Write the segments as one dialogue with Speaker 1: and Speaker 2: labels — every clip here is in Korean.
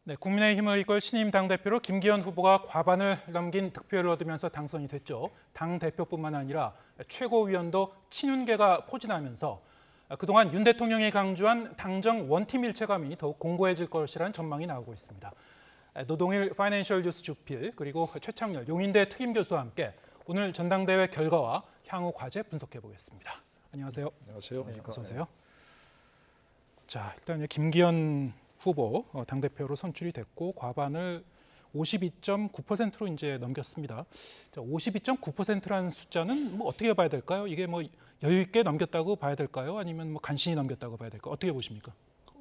Speaker 1: 네, 국민의힘을 이끌 신임 당대표로 김기현 후보가 과반을 넘긴 득표를 얻으면서 당선이 됐죠. 당대표뿐만 아니라 최고위원도 친윤계가 포진하면서 그동안 윤 대통령이 강조한 당정 원팀 일체감이 더욱 공고해질 것이라는 전망이 나오고 있습니다. 노동일 파이낸셜 뉴스 주필 그리고 최창렬 용인대 특임교수와 함께 오늘 전당대회 결과와 향후 과제 분석해 보겠습니다. 안녕하세요.
Speaker 2: 안녕하세요.
Speaker 1: 네, 어서 오세요. 자, 일단 김기현 후보 당대표로 선출이 됐고 과반을 52.9%로 이제 넘겼습니다. 52.9%라는 숫자는 뭐 어떻게 봐야 될까요? 이게 뭐 여유 있게 넘겼다고 봐야 될까요? 아니면 뭐 간신히 넘겼다고 봐야 될까요? 어떻게 보십니까?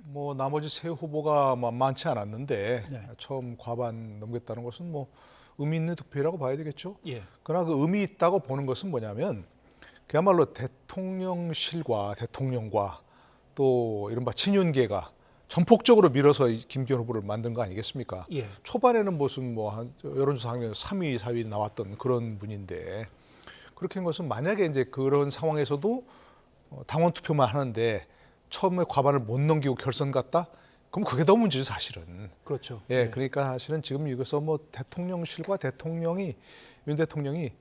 Speaker 2: 뭐 나머지 세 후보가 많지 않았는데
Speaker 1: 네.
Speaker 2: 처음 과반 넘겼다는 것은 뭐 의미 있는 득표라고 봐야 되겠죠.
Speaker 1: 예.
Speaker 2: 그러나 그 의미 있다고 보는 것은 뭐냐면 그야말로 대통령실과 대통령과 또 이른바 친윤계가 전폭적으로 밀어서 김기현 후보를 만든 거 아니겠습니까?
Speaker 1: 예.
Speaker 2: 초반에는 무슨 뭐 여론조사 하면 3위, 4위 나왔던 그런 분인데 그렇게 한 것은 만약에 이제 그런 상황에서도 당원 투표만 하는데 처음에 과반을 못 넘기고 결선 갔다? 그럼 그게 더 문제죠, 사실은.
Speaker 1: 그렇죠.
Speaker 2: 예,
Speaker 1: 네.
Speaker 2: 그러니까 사실은 지금 이것서 뭐 대통령실과 윤 대통령이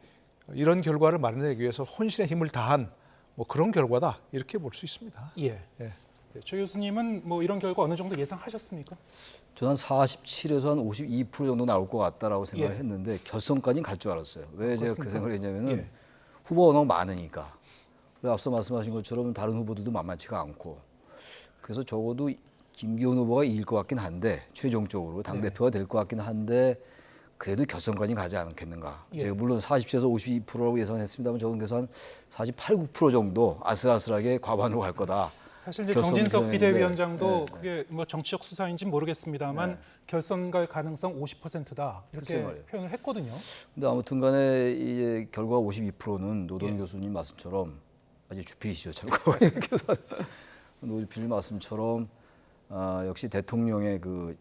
Speaker 2: 이런 결과를 마련하기 위해서 혼신의 힘을 다한 뭐 그런 결과다 이렇게 볼 수 있습니다.
Speaker 1: 예.
Speaker 2: 예.
Speaker 1: 네, 최 교수님은 뭐 이런 결과 어느 정도 예상하셨습니까?
Speaker 3: 저는 한 47에서 한 52% 정도 나올 것 같다라고 생각을
Speaker 1: 예.
Speaker 3: 했는데 결선까지는 갈 줄 알았어요. 왜 제가 그
Speaker 1: 그렇습니까?
Speaker 3: 생각을 했냐면은
Speaker 1: 예.
Speaker 3: 후보가 너무 많으니까. 그리고 앞서 말씀하신 것처럼 다른 후보들도 만만치가 않고. 그래서 적어도 김기현 후보가 이길 것 같긴 한데 최종적으로 당대표가 될 것 같긴 한데 그래도 결선까지 가지 않겠는가.
Speaker 1: 예.
Speaker 3: 제가 물론 47에서 52%라고 예상했습니다만 저는 그래서 한 48, 9% 정도 아슬아슬하게 과반으로 갈 거다.
Speaker 1: 사실 이제
Speaker 3: 결선
Speaker 1: 정진석
Speaker 3: 예상했는데,
Speaker 1: 비대위원장도
Speaker 3: 네.
Speaker 1: 그게 뭐 정치적 수사인지는 모르겠습니다만
Speaker 3: 네.
Speaker 1: 결선 갈 가능성 50%다 이렇게
Speaker 3: 글쎄 말이에요.
Speaker 1: 표현을 했거든요.
Speaker 3: 근데 아무튼 간에 이제 결과 52%는 노동
Speaker 1: 예.
Speaker 3: 교수님 말씀처럼 아주 주필이시죠. 참고 교사 노주필 말씀처럼 역시 대통령의 그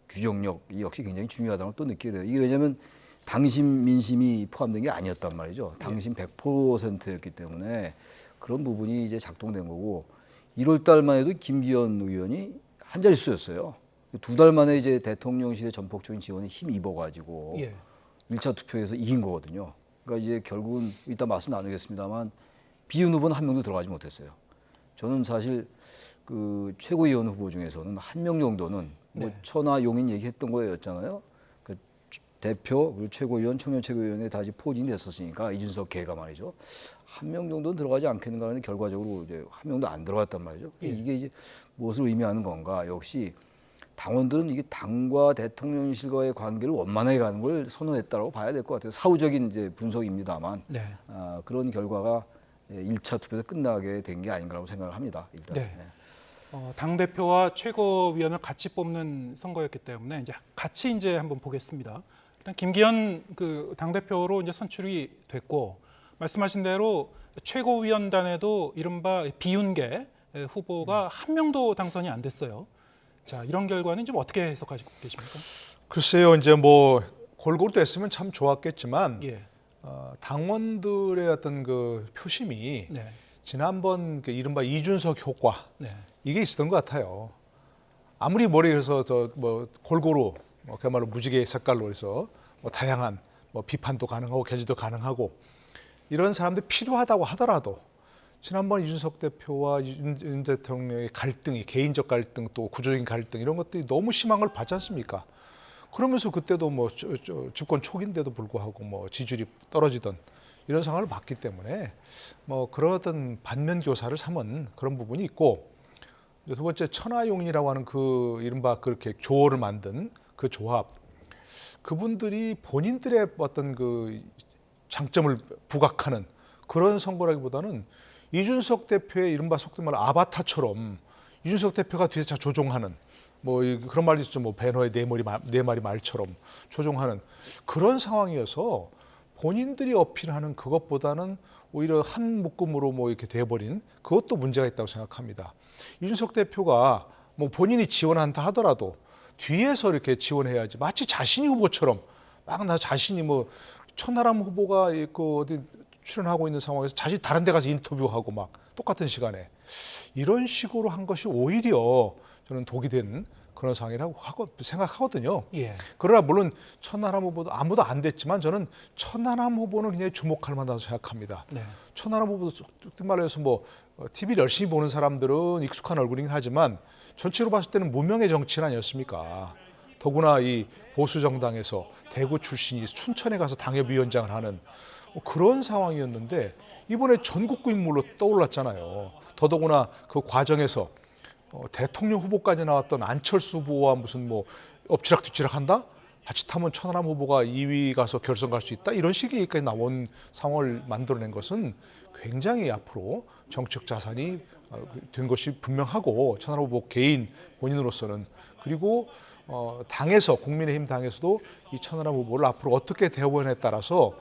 Speaker 3: 규정력이 역시 굉장히 중요하다는 걸 또 느끼게 돼요. 이게 왜냐하면 당심 민심이 포함된 게 아니었단 말이죠. 당심 100%였기 때문에 그런 부분이 이제 작동된 거고 1월 달만 해도 김기현 의원이 한 자릿수였어요. 2달 만에 이제 대통령실의 전폭적인 지원에 힘입어가지고
Speaker 1: 예.
Speaker 3: 1차 투표에서 이긴 거거든요. 그러니까 이제 결국은 이따 말씀 나누겠습니다만 비윤 후보는 한 명도 들어가지 못했어요. 저는 사실 그 최고위원 후보 중에서는 한 명 정도는 뭐
Speaker 1: 네.
Speaker 3: 천하 용인 얘기했던 거였잖아요. 그 대표 그리고 최고위원, 청년 최고위원에 다 포진이 됐었으니까 이준석 계가 말이죠. 한 명 정도는 들어가지 않겠는가 하는데 결과적으로 이제 한 명도 안 들어갔단 말이죠.
Speaker 1: 예.
Speaker 3: 이게 이제 무엇을 의미하는 건가? 역시 당원들은 이게 당과 대통령실과의 관계를 원만하게 가는 걸 선호했다라고 봐야 될 것 같아요. 사후적인 이제 분석입니다만
Speaker 1: 네.
Speaker 3: 그런 결과가 1차 투표에서 끝나게 된 게 아닌가라고 생각을 합니다. 일단.
Speaker 1: 네. 당 대표와 최고위원을 같이 뽑는 선거였기 때문에 이제 같이 이제 한번 보겠습니다. 일단 김기현 그 당 대표로 이제 선출이 됐고 말씀하신 대로 최고위원단에도 이른바 비윤계 후보가 한 명도 당선이 안 됐어요. 자, 이런 결과는 좀 어떻게 해석하시고 계십니까?
Speaker 2: 글쎄요, 이제 뭐 골고루 됐으면 참 좋았겠지만
Speaker 1: 예.
Speaker 2: 당원들의 어떤 그 표심이
Speaker 1: 네.
Speaker 2: 지난번 그 이른바 이준석 효과
Speaker 1: 네.
Speaker 2: 이게 있었던 것 같아요. 아무리 뭐래 해서 뭐 골고루 그야말로 무지개 색깔로 해서 뭐 다양한 뭐 비판도 가능하고 견제도 가능하고 이런 사람들이 필요하다고 하더라도 지난번 이준석 대표와 윤 대통령의 갈등이 개인적 갈등 또 구조적인 갈등 이런 것들이 너무 심한 걸 봤지 않습니까? 그러면서 그때도 뭐 집권 초기인데도 불구하고 뭐 지지율이 떨어지던 이런 상황을 봤기 때문에 뭐 그런 어떤 반면 교사를 삼은 그런 부분이 있고 두 번째 천하용인이라고 하는 그 이른바 그렇게 조어를 만든 그 조합 그분들이 본인들의 어떤 그 장점을 부각하는 그런 선거라기보다는 이준석 대표의 이른바 속된 말로 아바타처럼 이준석 대표가 뒤에서 조종하는 뭐 그런 말도 있죠. 뭐 배너의 네 마리 말처럼 조종하는 그런 상황이어서 본인들이 어필하는 그것보다는 오히려 한 묶음으로 뭐 이렇게 돼버린 그것도 문제가 있다고 생각합니다. 이준석 대표가 뭐 본인이 지원한다 하더라도 뒤에서 이렇게 지원해야지 마치 자신이 후보처럼 막 나 자신이 뭐 천하람 후보가 그 어디 출연하고 있는 상황에서 자신 다른 데 가서 인터뷰하고 막 똑같은 시간에 이런 식으로 한 것이 오히려 저는 독이 된 그런 상황이라고 생각하거든요.
Speaker 1: 예.
Speaker 2: 그러나 물론 천하람 후보도 아무도 안 됐지만 저는 천하람 후보는 굉장히 주목할 만하다고 생각합니다.
Speaker 1: 네.
Speaker 2: 천하람 후보도 솔직히 말해서 뭐 TV를 열심히 보는 사람들은 익숙한 얼굴이긴 하지만 전체로 봤을 때는 무명의 정치인 아니었습니까? 더구나 이 보수 정당에서 대구 출신이 춘천에 가서 당협위원장을 하는 그런 상황이었는데 이번에 전국구 인물로 떠올랐잖아요. 더더구나 그 과정에서 대통령 후보까지 나왔던 안철수 후보와 무슨 뭐 엎치락뒤치락 한다? 자칫하면 천하람 후보가 2위 가서 결선 갈 수 있다? 이런 식의 얘기까지 나온 상황을 만들어낸 것은 굉장히 앞으로 정책 자산이 된 것이 분명하고 천하람 후보 개인 본인으로서는 그리고 당에서 국민의힘 당에서도 이 천하람 후보를 앞으로 어떻게 대우하느냐에 따라서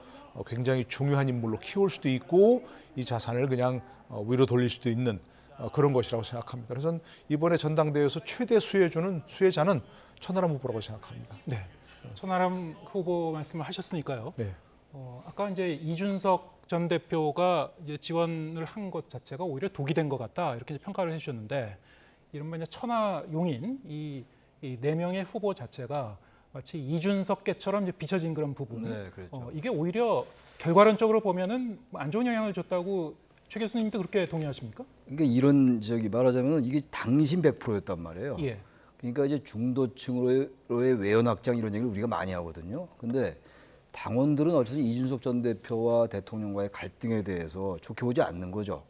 Speaker 2: 굉장히 중요한 인물로 키울 수도 있고 이 자산을 그냥 위로 돌릴 수도 있는 그런 것이라고 생각합니다. 그래서 이번에 전당대회에서 최대 수혜자는 천하람 후보라고 생각합니다.
Speaker 1: 네. 천하람 후보 말씀을 하셨으니까요.
Speaker 2: 네.
Speaker 1: 아까 이제 이준석 전 대표가 이제 지원을 한 것 자체가 오히려 독이 된 것 같다 이렇게 이제 평가를 해주셨는데 이른바 이제 천하용인 이 4명의 후보 자체가 마치 이준석계처럼 이제 비춰진 그런 부분.
Speaker 3: 네, 그렇죠.
Speaker 1: 이게 오히려 결과론적으로 보면은 안 좋은 영향을 줬다고 최 교수님도 그렇게 동의하십니까?
Speaker 3: 그러니까 이런 말하자면 이게 당신 100%였단 말이에요.
Speaker 1: 예.
Speaker 3: 그러니까 이제 중도층으로의 외연 확장 이런 얘기를 우리가 많이 하거든요. 근데 당원들은 어쨌든 이준석 전 대표와 대통령과의 갈등에 대해서 좋게 보지 않는 거죠.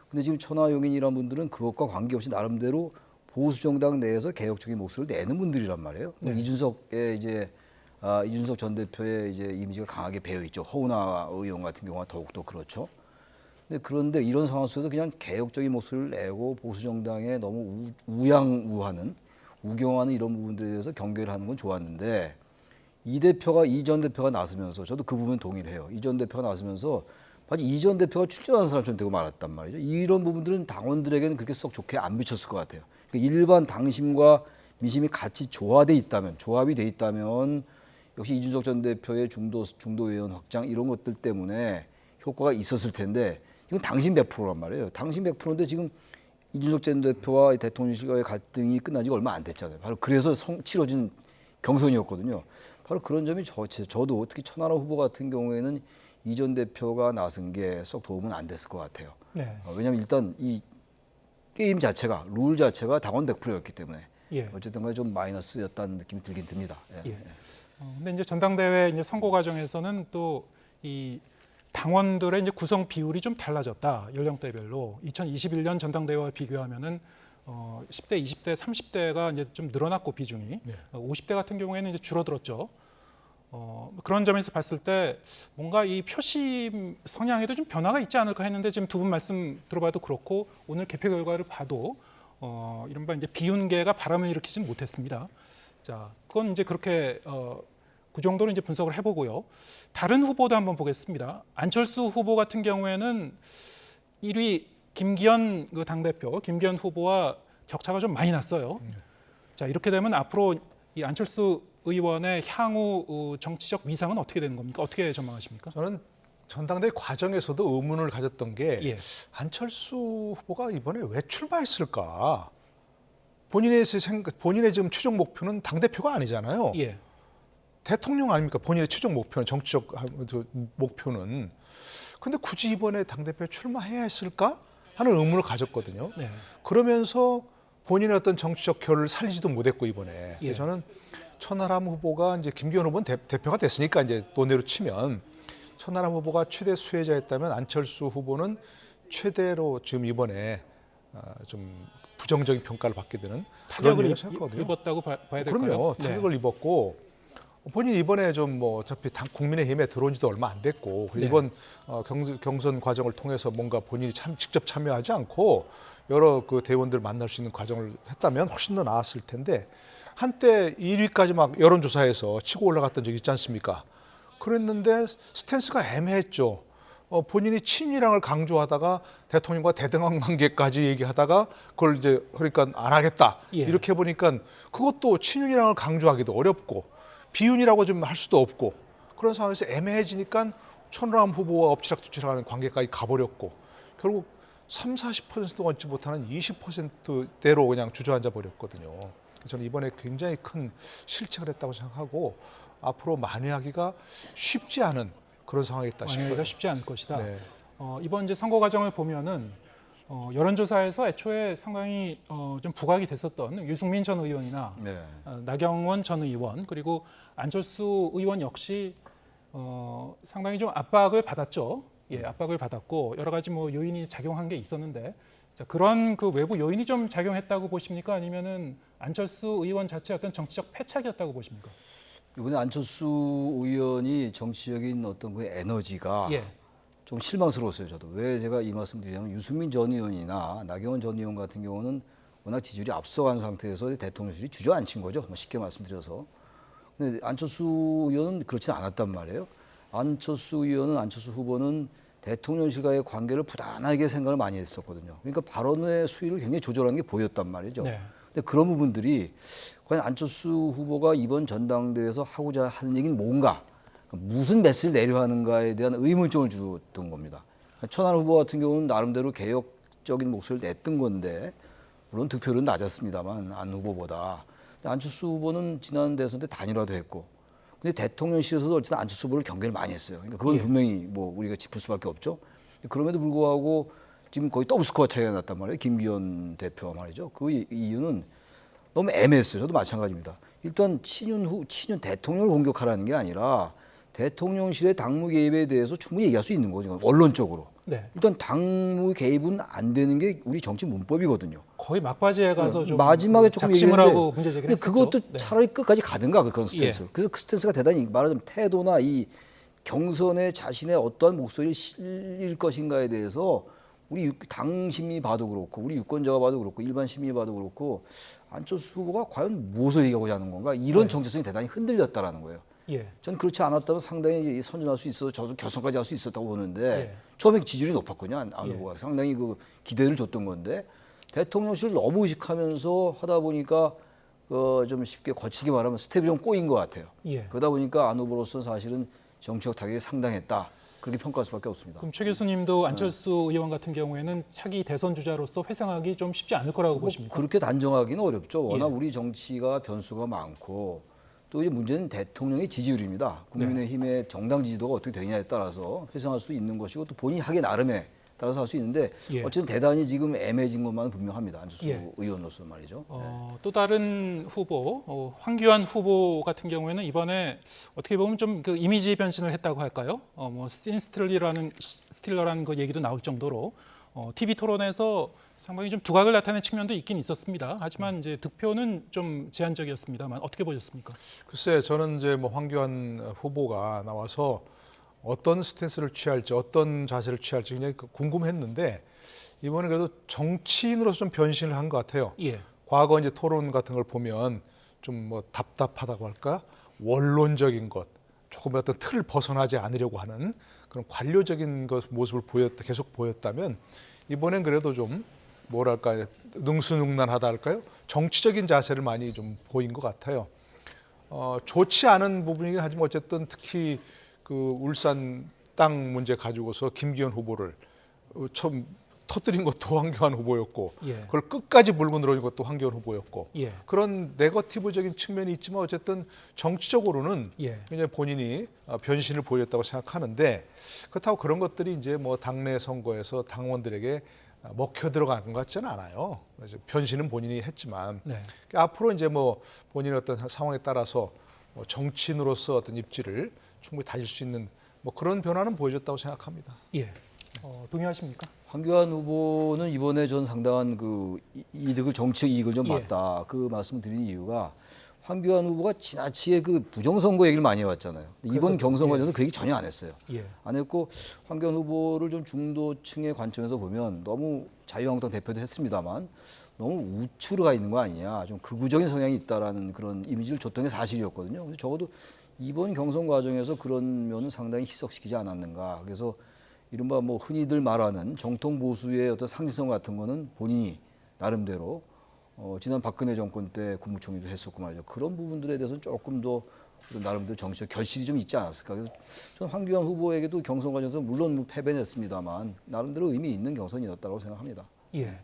Speaker 3: 근데 지금 천하용인이라는 분들은 그것과 관계없이 나름대로 보수 정당 내에서 개혁적인 목소리를 내는 분들이란 말이에요.
Speaker 1: 네.
Speaker 3: 이준석 전 대표의 이제 이미지가 강하게 배어 있죠. 허은하 의원 같은 경우가 더욱더 그렇죠. 그런데 이런 상황 속에서 그냥 개혁적인 목소리를 내고 보수 정당에 너무 우양우하는 우경하는 이런 부분들에 대해서 경계를 하는 건 좋았는데 이 전 대표가 나서면서 저도 그 부분 동의를 해요. 이 전 대표가 나서면서 마치 이 전 대표가 출전하는 사람처럼 되고 말았단 말이죠. 이런 부분들은 당원들에게는 그렇게 썩 좋게 안 비쳤을 것 같아요. 그러니까 일반 당심과 민심이 같이 조합이 돼 있다면 역시 이준석 전 대표의 중도 의원 확장 이런 것들 때문에 효과가 있었을 텐데 이건 당신 100%란 말이에요. 당신 100%인데 지금 이준석 전 대표와 대통령실과의 갈등이 끝난 지가 얼마 안 됐잖아요. 바로 그래서 치러진 경선이었거든요. 바로 그런 점이 저도 특히 천하람 후보 같은 경우에는 이 전 대표가 나선 게 썩 도움은 안 됐을 것 같아요.
Speaker 1: 네.
Speaker 3: 왜냐하면 일단 이 게임 자체가 룰 자체가 당원 100%였기 때문에
Speaker 1: 예.
Speaker 3: 어쨌든 간에 좀 마이너스였다는 느낌이 들긴 듭니다. 예.
Speaker 1: 예. 근데 이제 전당대회 이제 선거 과정에서는 또 이 당원들의 이제 구성 비율이 좀 달라졌다. 연령대별로 2021년 전당대회와 비교하면은 10대, 20대, 30대가 이제 좀 늘어났고 비중이 50대 같은 경우에는 이제 줄어들었죠. 그런 점에서 봤을 때 뭔가 이 표심 성향에도 좀 변화가 있지 않을까 했는데 지금 두 분 말씀 들어봐도 그렇고 오늘 개표 결과를 봐도 이른바 이제 비윤계가 바람을 일으키지는 못했습니다. 자, 그건 이제 그렇게 그 정도로 이제 분석을 해보고요. 다른 후보도 한번 보겠습니다. 안철수 후보 같은 경우에는 1위 김기현 그 당대표, 김기현 후보와 격차가 좀 많이 났어요. 자, 이렇게 되면 앞으로 이 안철수 의원의 향후 정치적 위상은 어떻게 되는 겁니까? 어떻게 전망하십니까?
Speaker 2: 저는 전당대회 과정에서도 의문을 가졌던 게
Speaker 1: 예.
Speaker 2: 안철수 후보가 이번에 왜 출마했을까? 본인의 지금 최종 목표는 당대표가 아니잖아요.
Speaker 1: 예.
Speaker 2: 대통령 아닙니까? 본인의 최종 목표는 정치적 목표는. 근데 굳이 이번에 당대표에 출마해야 했을까? 하는 의문을 가졌거든요.
Speaker 1: 네.
Speaker 2: 그러면서 본인의 어떤 정치적 결을 살리지도 못했고 이번에.
Speaker 1: 예.
Speaker 2: 저는 천하람 후보가 이제 김기현 후보는 대표가 됐으니까 이제 논외로 치면 천하람 후보가 최대 수혜자였다면 안철수 후보는 최대로 지금 이번에 좀 부정적인 평가를 받게 되는 그런
Speaker 1: 타격을
Speaker 2: 일을 생각하거든요.
Speaker 1: 입었다고 봐야 될까요?
Speaker 2: 그럼요.
Speaker 1: 네.
Speaker 2: 타격을 입었고 본인이 이번에 좀 뭐 어차피 국민의힘에 들어온 지도 얼마 안 됐고
Speaker 1: 네.
Speaker 2: 이번 경선 과정을 통해서 뭔가 본인이 직접 참여하지 않고 여러 그 대원들 만날 수 있는 과정을 했다면 훨씬 더 나았을 텐데 한때 1위까지 막 여론조사에서 치고 올라갔던 적이 있지 않습니까? 그랬는데 스탠스가 애매했죠. 본인이 친이랑을 강조하다가 대통령과 대등한 관계까지 얘기하다가 그걸 이제 그러니까 안 하겠다
Speaker 1: 예.
Speaker 2: 이렇게 보니까 그것도 친윤이랑을 강조하기도 어렵고 비윤이라고 좀 할 수도 없고 그런 상황에서 애매해지니까 천하람 후보와 엎치락뒤치락하는 관계까지 가버렸고 결국 30, 40%도 얻지 못하는 20%대로 그냥 주저앉아 버렸거든요. 저는 이번에 굉장히 큰 실책을 했다고 생각하고 앞으로 만회하기가 쉽지 않은 그런 상황이 있다 싶어요.
Speaker 1: 만회하기가 쉽지 않을 것이다.
Speaker 2: 네.
Speaker 1: 이번 이제 선거 과정을 보면은 여론조사에서 애초에 상당히 좀 부각이 됐었던 유승민 전 의원이나
Speaker 3: 네.
Speaker 1: 나경원 전 의원 그리고 안철수 의원 역시 상당히 좀 압박을 받았죠. 예, 압박을 받았고 여러 가지 뭐 요인이 작용한 게 있었는데 자, 그런 그 외부 요인이 좀 작용했다고 보십니까? 아니면은 안철수 의원 자체 어떤 정치적 패착이었다고 보십니까?
Speaker 3: 이번에 안철수 의원이 정치적인 어떤 그 에너지가
Speaker 1: 예,
Speaker 3: 좀 실망스러웠어요. 저도 왜 제가 이 말씀드리냐면 유승민 전 의원이나 나경원 전 의원 같은 경우는 워낙 지지율이 앞서간 상태에서 대통령실이 주저앉힌 거죠. 뭐 쉽게 말씀드려서. 근데 안철수 의원은 그렇지 않았단 말이에요. 안철수 후보는 대통령실과의 관계를 부단하게 생각을 많이 했었거든요. 그러니까 발언의 수위를 굉장히 조절하는 게 보였단 말이죠.
Speaker 1: 네.
Speaker 3: 근데 그런 부분들이 과연 안철수 후보가 이번 전당대회에서 하고자 하는 얘기는 뭔가, 무슨 메시지를 내려 하는가에 대한 의문점을 주던 겁니다. 천안 후보 같은 경우는 나름대로 개혁적인 목소리를 냈던 건데, 물론 득표율은 낮았습니다만 안 후보보다. 근데 안철수 후보는 지난 대선 때 단일화도 했고, 근데 대통령실에서도 어쨌든 안철수 후보를 경계를 많이 했어요. 그러니까 그건
Speaker 1: 예.
Speaker 3: 분명히 뭐 우리가 짚을 수밖에 없죠. 그럼에도 불구하고 지금 거의 더블 스코어 차이가 났단 말이에요. 김기현 대표와 말이죠. 그 이유는 너무 애매했어요. 저도 마찬가지입니다. 일단 친윤 대통령을 공격하라는 게 아니라 대통령실의 당무 개입에 대해서 충분히 얘기할 수 있는 거죠. 언론적으로.
Speaker 1: 네.
Speaker 3: 일단 당무 개입은 안 되는 게 우리 정치 문법이거든요.
Speaker 1: 거의 막바지에 가서 좀
Speaker 3: 마지막에 조금
Speaker 1: 작심을
Speaker 3: 얘기했는데
Speaker 1: 하고 문제 제기를
Speaker 3: 근데
Speaker 1: 했었죠.
Speaker 3: 그것도
Speaker 1: 네.
Speaker 3: 차라리 끝까지 가든가 그런 스탠스.
Speaker 1: 예.
Speaker 3: 그래서 그 스탠스가 대단히 말하자면 태도나 이 경선에 자신의 어떠한 목소리를 실릴 것인가에 대해서 우리 당 시민이 봐도 그렇고 우리 유권자가 봐도 그렇고 일반 시민이 봐도 그렇고 안철수 후보가 과연 무엇을 얘기하고자 하는 건가 이런
Speaker 1: 네.
Speaker 3: 정체성이 대단히 흔들렸다라는 거예요.
Speaker 1: 예.
Speaker 3: 전 그렇지 않았다면 상당히 선전할 수 있어서 저도 결선까지 할 수 있었다고 보는데
Speaker 1: 예.
Speaker 3: 처음에 지지율이 높았거든요. 안
Speaker 1: 예.
Speaker 3: 후보가 상당히 그 기대를 줬던 건데 대통령실을 너무 의식하면서 하다 보니까 좀 쉽게 거치게 말하면 스텝이 좀 꼬인 것 같아요.
Speaker 1: 예.
Speaker 3: 그러다 보니까 안 후보로서 사실은 정치적 타격이 상당했다. 그렇게 평가할 수밖에 없습니다.
Speaker 1: 그럼 최 교수님도 안철수 의원 같은 경우에는 차기 대선 주자로서 회상하기 좀 쉽지 않을 거라고 보십니까?
Speaker 3: 그렇게 단정하기는 어렵죠. 워낙
Speaker 1: 예.
Speaker 3: 우리 정치가 변수가 많고 또 이제 문제는 대통령의 지지율입니다. 국민의힘의 정당 지지도가 어떻게 되냐에 따라서 회상할 수 있는 것이고 또 본인이 하기 나름에 따라서 할 수 있는데
Speaker 1: 예.
Speaker 3: 어쨌든 대단히 지금 애매해진 것만은 분명합니다. 안철수
Speaker 1: 예.
Speaker 3: 의원으로서 말이죠.
Speaker 1: 또 다른 후보, 황교안 후보 같은 경우에는 이번에 어떻게 보면 좀 그 이미지 변신을 했다고 할까요? 뭐 스틸러라는 그 얘기도 나올 정도로 TV 토론에서 상당히 좀 두각을 나타낸 측면도 있긴 있었습니다. 하지만 이제 득표는 좀 제한적이었습니다만 어떻게 보셨습니까?
Speaker 2: 글쎄 저는 이제 뭐 황교안 후보가 나와서 어떤 스탠스를 취할지 어떤 자세를 취할지 굉장히 궁금했는데 이번에 그래도 정치인으로서 좀 변신을 한 것 같아요.
Speaker 1: 예.
Speaker 2: 과거 이제 토론 같은 걸 보면 좀 뭐 답답하다고 할까 원론적인 것 조금 어떤 틀을 벗어나지 않으려고 하는 그런 관료적인 모습을 계속 보였다면 이번엔 그래도 좀 뭐랄까 능수능란하다 할까요? 정치적인 자세를 많이 좀 보인 것 같아요. 좋지 않은 부분이긴 하지만 어쨌든 특히 그 울산 땅 문제 가지고서 김기현 후보를 처음 터뜨린 것도 황교안 후보였고
Speaker 1: 예.
Speaker 2: 그걸 끝까지 물고 늘어진 것도 황교안 후보였고
Speaker 1: 예.
Speaker 2: 그런 네거티브적인 측면이 있지만 어쨌든 정치적으로는
Speaker 1: 예.
Speaker 2: 그냥 본인이 변신을 보였다고 생각하는데 그렇다고 그런 것들이 이제 뭐 당내 선거에서 당원들에게 먹혀 들어간 것 같지는 않아요. 그래서 변신은 본인이 했지만
Speaker 1: 네.
Speaker 2: 앞으로 이제 뭐 본인의 어떤 상황에 따라서 뭐 정치인으로서 어떤 입지를 충분히 다질 수 있는 뭐 그런 변화는 보여줬다고 생각합니다.
Speaker 1: 예. 동의하십니까?
Speaker 3: 황교안 후보는 이번에 전 상당한 그 이득을 정치적 이익을 좀
Speaker 1: 예.
Speaker 3: 봤다. 그 말씀을 드리는 이유가 황교안 후보가 지나치게 그 부정선거 얘기를 많이 해왔잖아요. 이번 경선 과정에서 그 얘기 전혀 안 했어요.
Speaker 1: 예.
Speaker 3: 안 했고 황교안 후보를 좀 중도층의 관점에서 보면 너무 자유한국당 대표도 했습니다만 너무 우측으로 가 있는 거 아니냐. 좀 극우적인 성향이 있다라는 그런 이미지를 줬던 게 사실이었거든요. 근데 적어도 이번 경선 과정에서 그런 면은 상당히 희석시키지 않았는가. 그래서 이른바 뭐 흔히들 말하는 정통 보수의 어떤 상징성 같은 거는 본인이 나름대로 지난 박근혜 정권 때 국무총리도 했었고 말이죠. 그런 부분들에 대해서는 조금 더 나름대로 정치적 결실이 좀 있지 않았을까. 그래서 저는 황교안 후보에게도 경선 과정에서 물론 뭐 패배는 했습니다만 나름대로 의미 있는 경선이었다고 생각합니다.
Speaker 1: 예.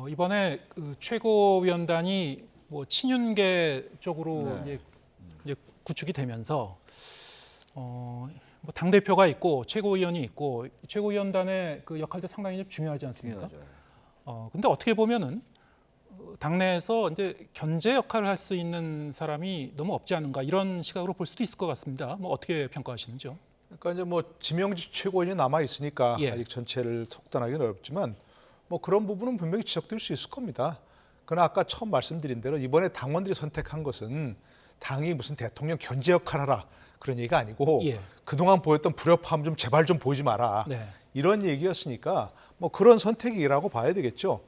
Speaker 1: 이번에 그 최고위원단이 뭐 친윤계 쪽으로
Speaker 3: 네.
Speaker 1: 이제 구축이 되면서 뭐 당 대표가 있고 최고위원이 있고 최고위원단의 그 역할도 상당히 좀 중요하지 않습니까?
Speaker 3: 중요하죠.
Speaker 1: 근데 어떻게 보면은 당내에서 이제 견제 역할을 할 수 있는 사람이 너무 없지 않은가 이런 시각으로 볼 수도 있을 것 같습니다. 뭐 어떻게 평가하시는지요?
Speaker 2: 그러니까 이제 뭐 지명직 최고위원이 남아 있으니까
Speaker 1: 예.
Speaker 2: 아직 전체를 속단하기는 어렵지만 뭐 그런 부분은 분명히 지적될 수 있을 겁니다. 그러나 아까 처음 말씀드린 대로 이번에 당원들이 선택한 것은 당이 무슨 대통령 견제 역할 하라 그런 얘기가 아니고
Speaker 1: 예.
Speaker 2: 그동안 보였던 불협화음 좀 제발 좀 보이지 마라
Speaker 1: 네.
Speaker 2: 이런 얘기였으니까 뭐 그런 선택이라고 봐야 되겠죠.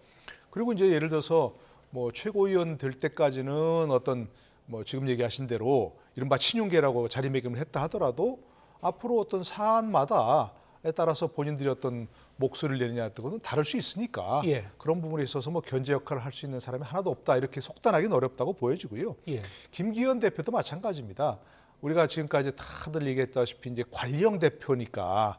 Speaker 2: 그리고 이제 예를 들어서 뭐 최고위원 될 때까지는 어떤 뭐 지금 얘기하신 대로 이른바 친윤계라고 자리매김을 했다 하더라도 앞으로 어떤 사안마다에 따라서 본인들이 어떤 목소리를 내느냐 그건 다를 수 있으니까
Speaker 1: 예.
Speaker 2: 그런 부분에 있어서 뭐 견제 역할을 할 수 있는 사람이 하나도 없다 이렇게 속단하기는 어렵다고 보여지고요.
Speaker 1: 예.
Speaker 2: 김기현 대표도 마찬가지입니다. 우리가 지금까지 다들 얘기했다시피 이제 관리형 대표니까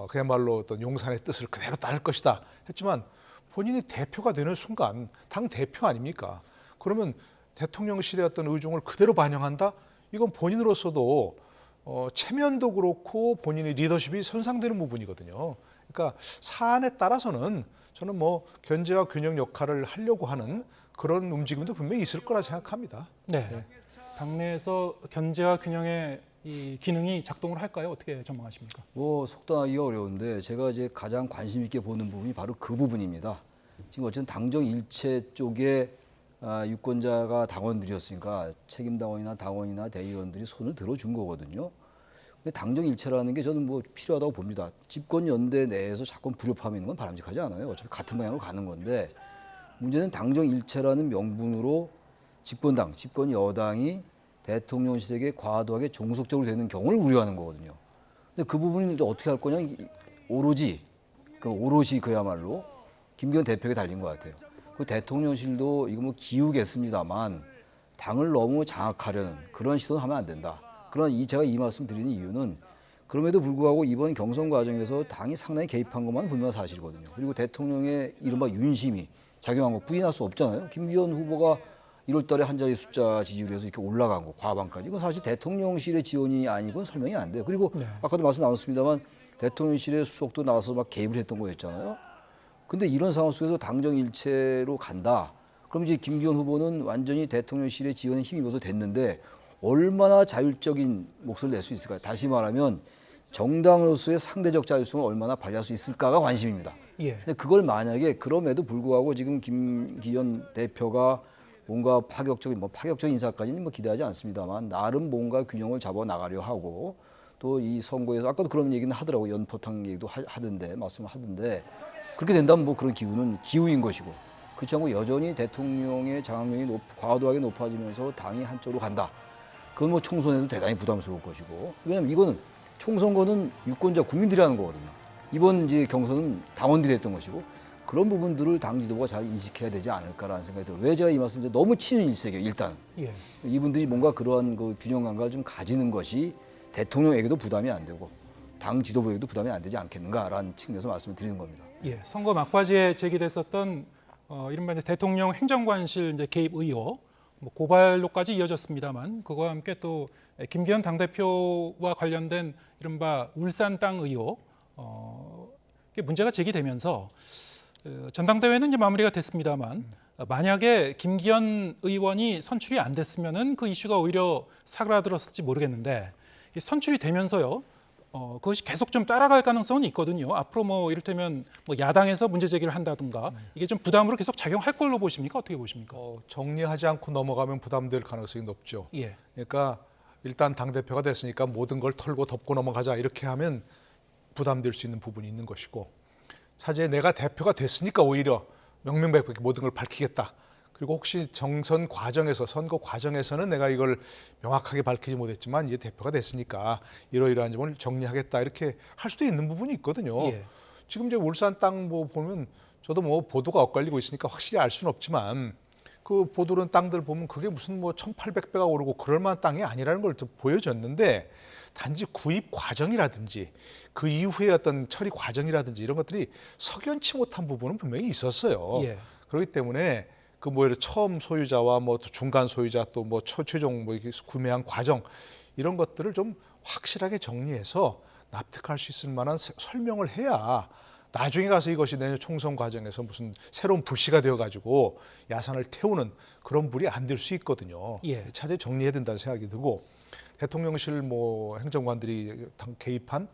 Speaker 2: 그야말로 어떤 용산의 뜻을 그대로 따를 것이다 했지만 본인이 대표가 되는 순간 당 대표 아닙니까? 그러면 대통령실의 어떤 의중을 그대로 반영한다? 이건 본인으로서도 체면도 그렇고 본인의 리더십이 손상되는 부분이거든요. 그러니까 사안에 따라서는 저는 뭐 견제와 균형 역할을 하려고 하는 그런 움직임도 분명히 있을 거라 생각합니다.
Speaker 1: 네. 당내에서 견제와 균형의 이 기능이 작동을 할까요? 어떻게 전망하십니까?
Speaker 3: 뭐 속단하기가 어려운데 제가 이제 가장 관심 있게 보는 부분이 바로 그 부분입니다. 지금 어쨌든 당정 일체 쪽에 유권자가 당원들이었으니까 책임 당원이나 당원이나 대의원들이 손을 들어준 거거든요. 근데 당정 일체라는 게 저는 뭐 필요하다고 봅니다. 집권 연대 내에서 자꾸 불협화음이 있는 건 바람직하지 않아요. 어차피 같은 방향으로 가는 건데 문제는 당정 일체라는 명분으로 집권당, 집권 여당이 대통령실에게 과도하게 종속적으로 되는 경우를 우려하는 거거든요. 근데 그 부분을 이제 어떻게 할 거냐 오로지 그야말로 김기현 대표에게 달린 것 같아요. 그 대통령실도 이거 뭐 기우겠습니다만 당을 너무 장악하려는 그런 시도는 하면 안 된다. 그러나 제가 이 말씀 드리는 이유는 그럼에도 불구하고 이번 경선 과정에서 당이 상당히 개입한 것만 분명한 사실이거든요. 그리고 대통령의 이른바 윤심이 작용한 거 부인할 수 없잖아요. 김기현 후보가 1월 달에 한 자리 숫자 지지율에서 이렇게 올라간 거, 과반까지. 이건 사실 대통령실의 지원이 아니고는 설명이 안 돼요. 그리고 아까도 말씀 나눴습니다만 대통령실의 수석도 나와서 막 개입을 했던 거였잖아요. 근데 이런 상황 속에서 당정 일체로 간다. 그럼 이제 김기현 후보는 완전히 대통령실의 지원에 힘입어서 됐는데 얼마나 자율적인 목소리를 낼 수 있을까요? 다시 말하면 정당으로서의 상대적 자율성을 얼마나 발휘할 수 있을까가 관심입니다.
Speaker 1: 예.
Speaker 3: 근데 그걸 만약에 그럼에도 불구하고 지금 김기현 대표가 뭔가 파격적인 인사까지는 뭐 기대하지 않습니다만 나름 뭔가 균형을 잡아 나가려 하고 또 이 선거에서 아까도 그런 얘기는 하더라고요. 연포탕 얘기도 하던데 말씀하던데 그렇게 된다면 뭐 그런 기우는 기우인 것이고 그렇지 않고 여전히 대통령의 장악력이 과도하게 높아지면서 당이 한쪽으로 간다. 그건 뭐 총선에도 대단히 부담스러울 것이고 왜냐하면 이거는 총선거는 유권자 국민들이 하는 거거든요. 이번 이제 경선은 당원들이 했던 것이고 그런 부분들을 당 지도부가 잘 인식해야 되지 않을까라는 생각이 들어요. 왜 제가 이 말씀을 너무 친윤 일색이에요. 일단
Speaker 1: 예.
Speaker 3: 이분들이 뭔가 그러한 그 균형 감각을 좀 가지는 것이 대통령에게도 부담이 안 되고 당 지도부에게도 부담이 안 되지 않겠는가라는 측면에서 말씀을 드리는 겁니다.
Speaker 1: 예. 선거 막바지에 제기됐었던 이른바 이제 대통령 행정관실 이제 개입 의혹, 뭐 고발로까지 이어졌습니다만 그거와 함께 또 김기현 당대표와 관련된 이른바 울산 땅 의혹, 이게 문제가 제기되면서 전당대회는 이제 마무리가 됐습니다만 만약에 김기현 의원이 선출이 안 됐으면은 그 이슈가 오히려 사그라들었을지 모르겠는데 선출이 되면서요. 그것이 계속 좀 따라갈 가능성은 있거든요. 앞으로 뭐 이를테면 뭐 야당에서 문제 제기를 한다든가 이게 좀 부담으로 계속 작용할 걸로 보십니까? 어떻게 보십니까?
Speaker 2: 정리하지 않고 넘어가면 부담될 가능성이 높죠.
Speaker 1: 예.
Speaker 2: 그러니까 일단 당대표가 됐으니까 모든 걸 털고 덮고 넘어가자 이렇게 하면 부담될 수 있는 부분이 있는 것이고 사실 내가 대표가 됐으니까 오히려 명명백백히 모든 걸 밝히겠다. 그리고 혹시 정선 과정에서 선거 과정에서는 내가 이걸 명확하게 밝히지 못했지만 이제 대표가 됐으니까 이러이러한 점을 정리하겠다 이렇게 할 수도 있는 부분이 있거든요.
Speaker 1: 예.
Speaker 2: 지금 이제 울산 땅 뭐 보면 저도 뭐 보도가 엇갈리고 있으니까 확실히 알 수는 없지만 그 보도는 땅들 보면 그게 무슨 뭐 1,800배가 오르고 그럴 만한 땅이 아니라는 걸 보여줬는데 단지 구입 과정이라든지 그 이후에 어떤 처리 과정이라든지 이런 것들이 석연치 못한 부분은 분명히 있었어요.
Speaker 1: 예.
Speaker 2: 그렇기 때문에 그 뭐 처음 소유자와 뭐 중간 소유자 또 뭐 최종 뭐 이게 구매한 과정 이런 것들을 좀 확실하게 정리해서 납득할 수 있을 만한 설명을 해야 나중에 가서 이것이 내년 총선 과정에서 무슨 새로운 불씨가 되어가지고 야산을 태우는 그런 불이 안 될 수 있거든요.
Speaker 1: 예.
Speaker 2: 차제히 정리해야 된다는 생각이 들고 대통령실 뭐 행정관들이 개입한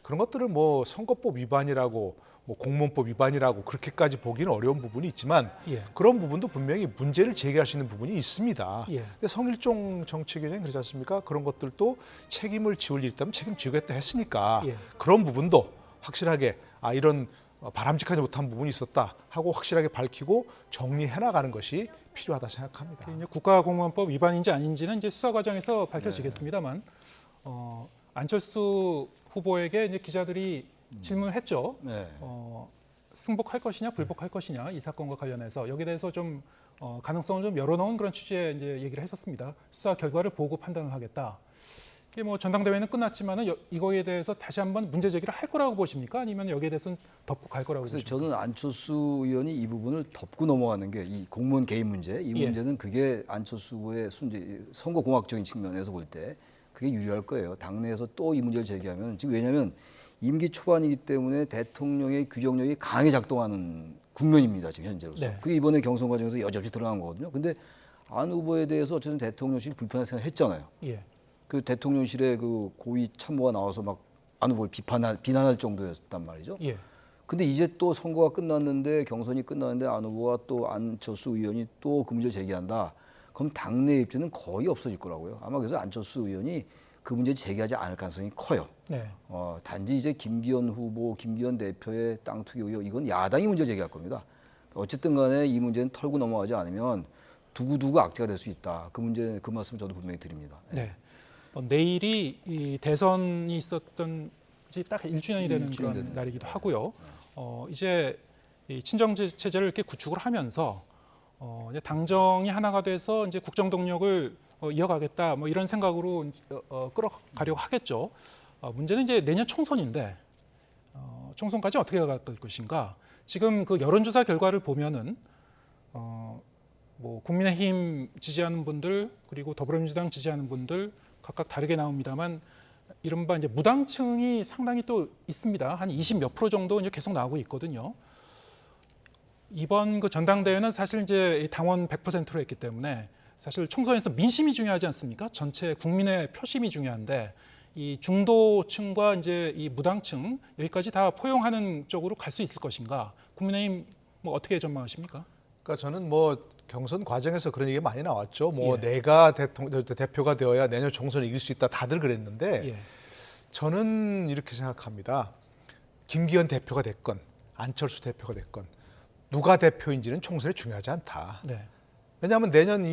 Speaker 2: 그런 것들을 뭐 선거법 위반이라고 뭐 공무원법 위반이라고 그렇게까지 보기는 어려운 부분이 있지만
Speaker 1: 예.
Speaker 2: 그런 부분도 분명히 문제를 제기할 수 있는 부분이 있습니다.
Speaker 1: 예.
Speaker 2: 근데 성일종 정치교장이 그러지 않습니까? 그런 것들도 책임을 지울 일 있다면 책임지겠다 했으니까
Speaker 1: 예.
Speaker 2: 그런 부분도 확실하게 이런 바람직하지 못한 부분이 있었다 하고 확실하게 밝히고 정리해 나가는 것이 필요하다 생각합니다.
Speaker 1: 이제 국가공무원법 위반인지 아닌지는 이제 수사 과정에서 밝혀지겠습니다만 안철수 후보에게 이제 기자들이 질문을 했죠.
Speaker 3: 네.
Speaker 1: 승복할 것이냐 불복할 것이냐 이 사건과 관련해서 여기에 대해서 좀 가능성을 좀 열어놓은 그런 취지의 이제 얘기를 했었습니다. 수사 결과를 보고 판단을 하겠다. 이게 뭐 전당대회는 끝났지만은 이거에 대해서 다시 한번 문제 제기를 할 거라고 보십니까? 아니면 여기에 대해서는 덮고 갈 거라고
Speaker 3: 그래서
Speaker 1: 보십니까?
Speaker 3: 저는 안철수 의원이 이 부분을 덮고 넘어가는 게 이 공무원 개입 문제, 이
Speaker 1: 예.
Speaker 3: 문제는 그게 안철수 후보의 선거 공학적인 측면에서 볼 때 그게 유리할 거예요. 당내에서 또 이 문제를 제기하면 지금 왜냐하면 임기 초반이기 때문에 대통령의 규정력이 강하게 작동하는 국면입니다. 지금 현재로서.
Speaker 1: 네.
Speaker 3: 그게 이번에 경선 과정에서 여지없이 들어간 거거든요. 근데 안 후보에 대해서 어쨌든 대통령실이 불편한 생각 했잖아요.
Speaker 1: 예.
Speaker 3: 그 대통령실의 그 고위 참모가 나와서 막 안 후보를 비난할 정도였단 말이죠.
Speaker 1: 예.
Speaker 3: 근데 이제 또 선거가 끝났는데 경선이 끝났는데 안 후보가 또 안철수 의원이 또 그 문제를 제기한다. 그럼 당내 입지는 거의 없어질 거라고요. 아마 그래서 안철수 의원이 그 문제 제기하지 않을 가능성이 커요.
Speaker 1: 네.
Speaker 3: 단지 이제 김기현 후보, 김기현 대표의 땅 투기 의혹 이건 야당이 문제 제기할 겁니다. 어쨌든 간에 이 문제는 털고 넘어가지 않으면 두고두고 악재가 될 수 있다. 그 말씀 저도 분명히 드립니다.
Speaker 1: 네. 내일이 이 대선이 있었던 지 딱 1주년이 되는
Speaker 3: 일주년
Speaker 1: 그런
Speaker 3: 되는
Speaker 1: 날이기도 하고요. 이제 이 친정 체제를 이렇게 구축을 하면서 이제 당정이 하나가 돼서 이제 국정 동력을 이어가겠다 뭐 이런 생각으로 끌어가려고 하겠죠. 문제는 이제 내년 총선인데 총선까지 어떻게 갈 것인가. 지금 그 여론조사 결과를 보면은 뭐 국민의힘 지지하는 분들 그리고 더불어민주당 지지하는 분들 각각 다르게 나옵니다만 이른바 이제 무당층이 상당히 또 있습니다. 한 20 몇 프로 정도 이제 계속 나오고 있거든요. 이번 그 전당대회는 사실 이제 당원 100%로 했기 때문에 사실 총선에서 민심이 중요하지 않습니까? 전체 국민의 표심이 중요한데 이 중도층과 이제 이 무당층 여기까지 다 포용하는 쪽으로 갈 수 있을 것인가? 국민의힘 뭐 어떻게 전망하십니까?
Speaker 2: 그러니까 저는 뭐 경선 과정에서 그런 얘기가 많이 나왔죠. 뭐
Speaker 1: 예.
Speaker 2: 내가 대표가 되어야 내년 총선을 이길 수 있다 다들 그랬는데
Speaker 1: 예.
Speaker 2: 저는 이렇게 생각합니다. 김기현 대표가 됐건 안철수 대표가 됐건 누가 대표인지는 총선에 중요하지 않다.
Speaker 1: 네.
Speaker 2: 왜냐하면 내년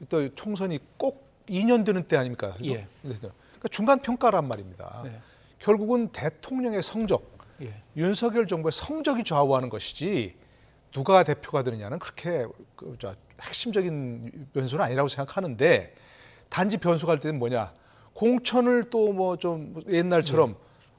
Speaker 2: 또 총선이 꼭 2년 되는 때 아닙니까? 그죠?
Speaker 1: 예.
Speaker 2: 그러니까 중간 평가란 말입니다.
Speaker 1: 네.
Speaker 2: 결국은 대통령의 성적,
Speaker 1: 예.
Speaker 2: 윤석열 정부의 성적이 좌우하는 것이지 누가 대표가 되느냐는 그렇게 핵심적인 변수는 아니라고 생각하는데 단지 변수가 할 때는 뭐냐 공천을 또 뭐 좀 옛날처럼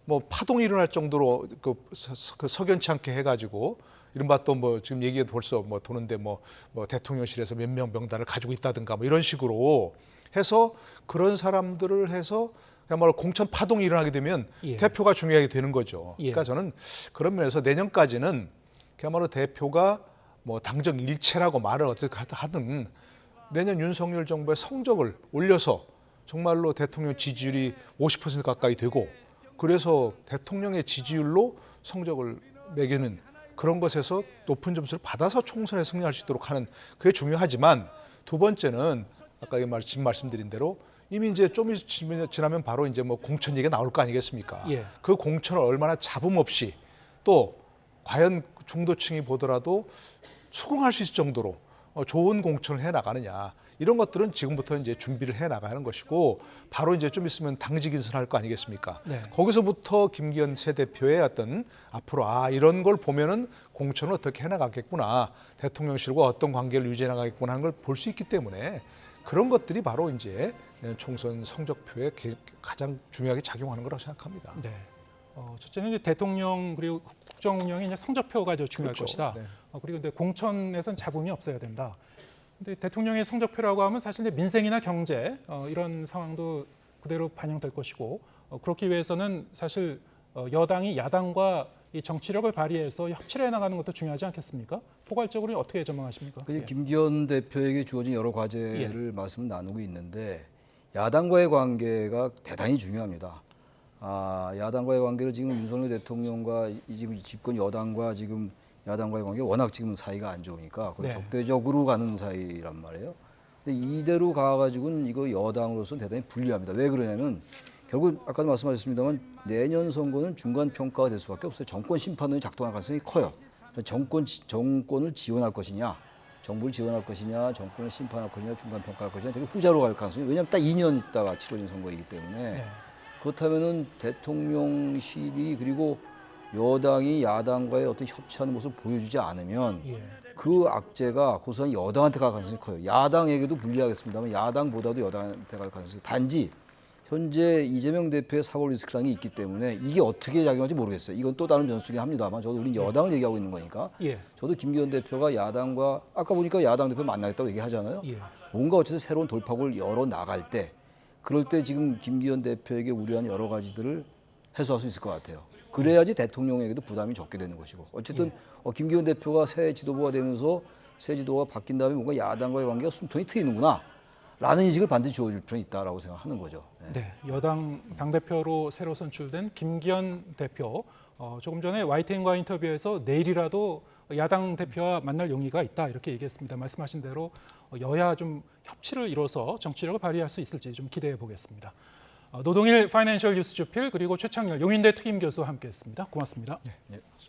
Speaker 2: 뭐 파동이 일어날 정도로 그 석연치 않게 해가지고 이른바 또 뭐 지금 얘기가 벌써 뭐 도는데 뭐 대통령실에서 몇 명 명단을 가지고 있다든가 뭐 이런 식으로 해서 그런 사람들을 해서 그야말로 공천 파동이 일어나게 되면
Speaker 1: 예.
Speaker 2: 대표가 중요하게 되는 거죠.
Speaker 1: 예.
Speaker 2: 그러니까 저는 그런 면에서 내년까지는 그야말로 대표가 뭐 당정 일체라고 말을 어떻게 하든 내년 윤석열 정부의 성적을 올려서 정말로 대통령 지지율이 50% 가까이 되고 그래서 대통령의 지지율로 성적을 매기는 그런 것에서 높은 점수를 받아서 총선에 승리할 수 있도록 하는 그게 중요하지만 두 번째는 아까 말씀드린 대로 이미 이제 좀 지나면 바로 이제 뭐 공천 얘기가 나올 거 아니겠습니까?
Speaker 1: 예.
Speaker 2: 그 공천을 얼마나 잡음 없이 또 과연 중도층이 보더라도 수긍할 수 있을 정도로 좋은 공천을 해 나가느냐 이런 것들은 지금부터 이제 준비를 해 나가는 것이고 바로 이제 좀 있으면 당직 인선할 거 아니겠습니까?
Speaker 1: 네.
Speaker 2: 거기서부터 김기현 새 대표의 어떤 앞으로 이런 걸 보면은 공천을 어떻게 해 나가겠구나 대통령실과 어떤 관계를 유지해 나가겠구나 하는 걸 볼 수 있기 때문에 그런 것들이 바로 이제 총선 성적표에 가장 중요하게 작용하는 거라고 생각합니다.
Speaker 1: 네. 첫째는 이제 대통령 그리고 국정 운영이 이제 성적표가 더 중요할
Speaker 2: 그렇죠.
Speaker 1: 것이다.
Speaker 2: 네.
Speaker 1: 그리고 근데 공천에선 잡음이 없어야 된다. 근데 대통령의 성적표라고 하면 사실 이제 민생이나 경제 이런 상황도 그대로 반영될 것이고 그렇기 위해서는 사실 여당이 야당과 이 정치력을 발휘해서 협치를 해나가는 것도 중요하지 않겠습니까? 포괄적으로 어떻게 전망하십니까?
Speaker 3: 그
Speaker 1: 예.
Speaker 3: 김기현 대표에게 주어진 여러 과제를 말씀을 나누고 있는데 야당과의 관계가 대단히 중요합니다. 야당과의 관계를 지금 윤석열 대통령과 지금 집권 여당과 지금 야당과의 관계 워낙 지금 사이가 안 좋으니까
Speaker 1: 네.
Speaker 3: 적대적으로 가는 사이란 말이에요. 근데 이대로 가가지고는 이거 여당으로서는 대단히 불리합니다. 왜 그러냐면 결국 아까도 말씀하셨습니다만 내년 선거는 중간 평가가 될 수밖에 없어요. 정권 심판론이 작동할 가능성이 커요. 정권을 지원할 것이냐, 정부를 지원할 것이냐, 정권을 심판할 것이냐, 중간 평가할 것이냐, 되게 후자로 갈 가능성이 왜냐하면 딱 2년 있다가 치러진 선거이기 때문에
Speaker 1: 네.
Speaker 3: 그렇다면은 대통령실이 그리고 여당이 야당과의 어떤 협치하는 모습을 보여주지 않으면
Speaker 1: 예.
Speaker 3: 그 악재가 고스란히 여당한테 갈 가능성이 커요. 야당에게도 불리하겠습니다만 야당보다도 여당한테 갈 가능성이 단지 현재 이재명 대표의 사고 리스크라는 게 있기 때문에 이게 어떻게 작용할지 모르겠어요. 이건 또 다른 변수긴 합니다만 저도 우리 여당을 얘기하고 있는 거니까
Speaker 1: 예.
Speaker 3: 저도 김기현 대표가 야당과 아까 보니까 야당 대표 만나겠다고 얘기하잖아요.
Speaker 1: 예.
Speaker 3: 뭔가 어쨌든 새로운 돌파구를 열어 나갈 때 그럴 때 지금 김기현 대표에게 우려한 여러 가지들을 해소할 수 있을 것 같아요. 그래야지 대통령에게도 부담이 적게 되는 것이고 어쨌든 김기현 대표가 새 지도부가 되면서 새 지도부가 바뀐 다음에 뭔가 야당과의 관계가 숨통이 트이는구나 라는 인식을 반드시 주어줄 필요는 있다라고 생각하는 거죠.
Speaker 1: 네, 여당 당대표로 새로 선출된 김기현 대표 조금 전에 YTN과 인터뷰에서 내일이라도 야당 대표와 만날 용의가 있다 이렇게 얘기했습니다. 말씀하신 대로 여야 좀 협치를 이뤄서 정치력을 발휘할 수 있을지 좀 기대해 보겠습니다. 노동일 파이낸셜 뉴스 주필 그리고 최창렬 용인대 특임 교수와 함께했습니다. 고맙습니다.
Speaker 3: 네.